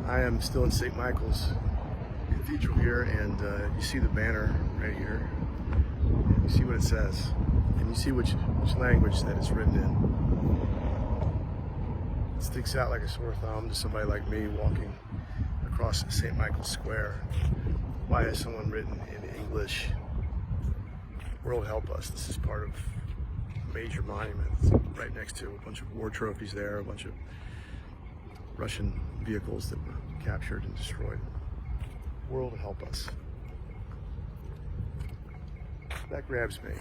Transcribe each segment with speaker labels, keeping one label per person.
Speaker 1: I am still in St. Michael's Cathedral here, and you see the banner right here. You see what it says, and you see which language that it's written in. It sticks out like a sore thumb to somebody like me walking across St. Michael's Square. Why has someone written in English? World help us. This is part of a major monument. It's right next to a bunch of war trophies there, a bunch of Russian vehicles that were captured and destroyed. World help us. That grabs me.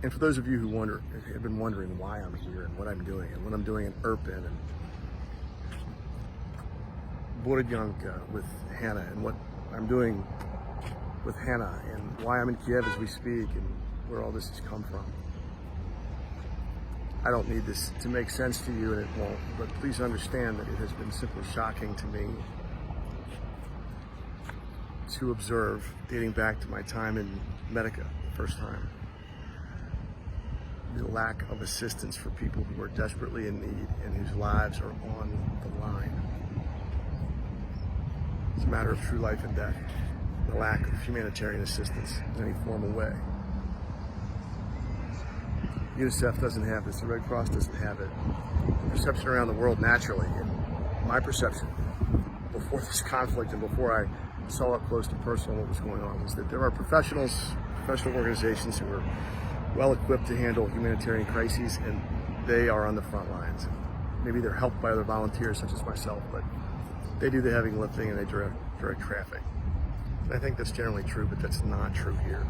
Speaker 1: And for those of you who have been wondering why I'm here and what I'm doing and what I'm doing in Irpin and Borodyanka with Hannah and what I'm doing with Hannah and why I'm in Kyiv as we speak and where all this has come from. I don't need this to make sense to you, and it won't, but please understand that it has been simply shocking to me to observe, dating back to my time in Medica the first time, the lack of assistance for people who are desperately in need and whose lives are on the line. It's a matter of true life and death, the lack of humanitarian assistance in any formal way. UNICEF doesn't have this, the Red Cross doesn't have it. The perception around the world naturally, and my perception before this conflict and before I saw up close and personal what was going on was that there are professional organizations who are well equipped to handle humanitarian crises, and they are on the front lines. Maybe they're helped by other volunteers such as myself, but they do the heavy lifting and they direct traffic. And I think that's generally true, but that's not true here.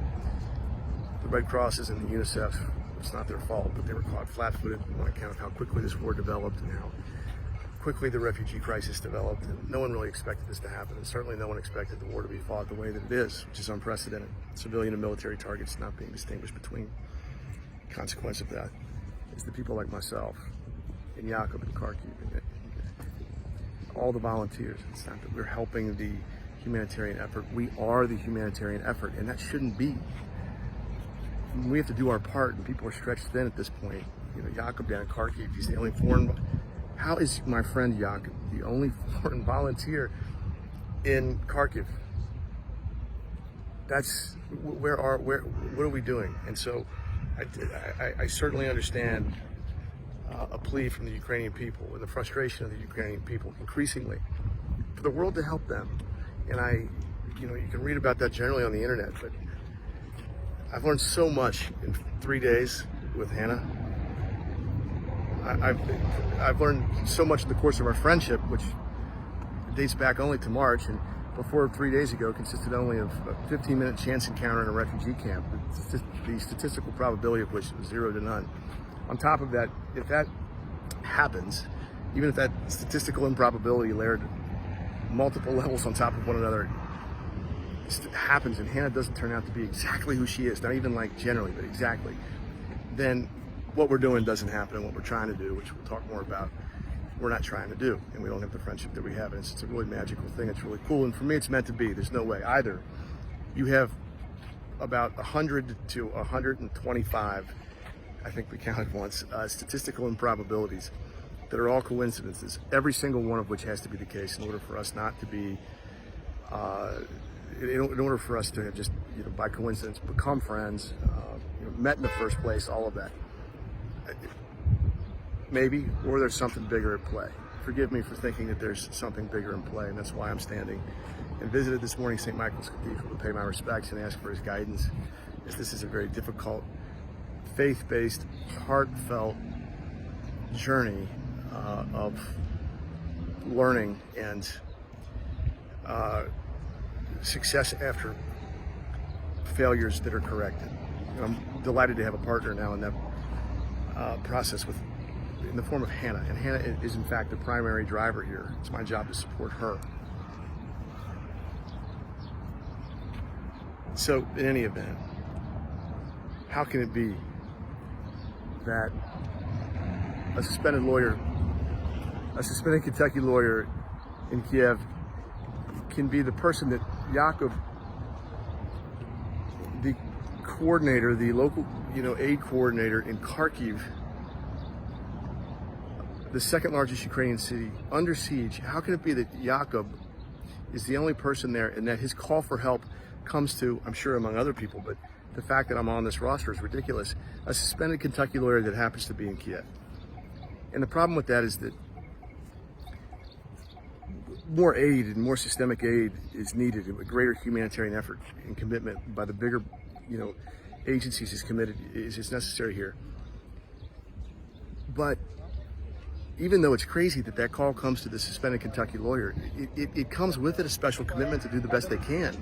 Speaker 1: The Red Cross isn't the UNICEF. It's not their fault, but they were caught flat-footed on account of how quickly this war developed and how quickly the refugee crisis developed. And no one really expected this to happen, and certainly no one expected the war to be fought the way that it is, which is unprecedented. Civilian and military targets not being distinguished between. The consequence of that is the people like myself, in Kyiv and Kharkiv, and all the volunteers. It's not that we're helping the humanitarian effort. We are the humanitarian effort, and that shouldn't be. We have to do our part, and people are stretched thin at this point. You know, Jakub down in Kharkiv, he's the only foreign. How is my friend Jakub the only foreign volunteer in Kharkiv? That's what are we doing? And so, I certainly understand a plea from the Ukrainian people and the frustration of the Ukrainian people increasingly for the world to help them. And you can read about that generally on the internet, but I've learned so much in 3 days with Hannah. I've learned so much in the course of our friendship, which dates back only to March, and before 3 days ago consisted only of a 15-minute chance encounter in a refugee camp, the statistical probability of which is 0 to none. On top of that, if that happens, even if that statistical improbability layered multiple levels on top of one another happens and Hannah doesn't turn out to be exactly who she is, not even like generally, but exactly, then what we're doing doesn't happen, and what we're trying to do, which we'll talk more about, we're not trying to do, and we don't have the friendship that we have. And it's a really magical thing. It's really cool, and for me it's meant to be. There's no way either. You have about 100 to 125, I think we counted once, statistical improbabilities that are all coincidences, every single one of which has to be the case in order for us not to be in order for us to have just, by coincidence, become friends, met in the first place, all of that. Maybe, or there's something bigger at play. Forgive me for thinking that there's something bigger in play, and that's why I'm standing and visited this morning St. Michael's Cathedral to pay my respects and ask for his guidance, as this is a very difficult, faith-based, heartfelt journey of learning and success after failures that are corrected. And I'm delighted to have a partner now in that process in the form of Hannah. And Hannah is in fact the primary driver here. It's my job to support her. So in any event, how can it be that a suspended Kentucky lawyer in Kyiv can be the person that Jakub, the coordinator, the local, aid coordinator in Kharkiv, the second largest Ukrainian city, under siege. How can it be that Jakub is the only person there and that his call for help comes to, I'm sure among other people, but the fact that I'm on this roster is ridiculous, a suspended Kentucky lawyer that happens to be in Kyiv. And the problem with that is that more aid and more systemic aid is needed, a greater humanitarian effort and commitment by the bigger, agencies is necessary here. But even though it's crazy that that call comes to the suspended Kentucky lawyer, it comes with it a special commitment to do the best they can.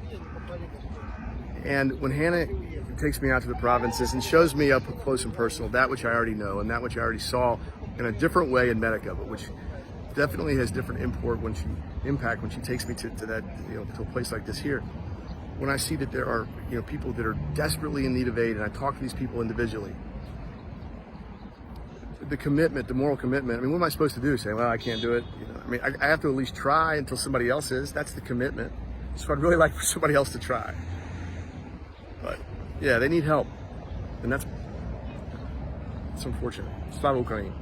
Speaker 1: And when Hannah takes me out to the provinces and shows me up close and personal that which I already know and that which I already saw in a different way in Medica, but which definitely has different impact when she takes me to that, to a place like this here. When I see that there are, people that are desperately in need of aid, and I talk to these people individually, the commitment, the moral commitment. I mean, what am I supposed to do? Say, well, I can't do it. I have to at least try until somebody else is. That's the commitment. So I'd really like for somebody else to try. But yeah, they need help, and that's unfortunate. Slava Ukraine.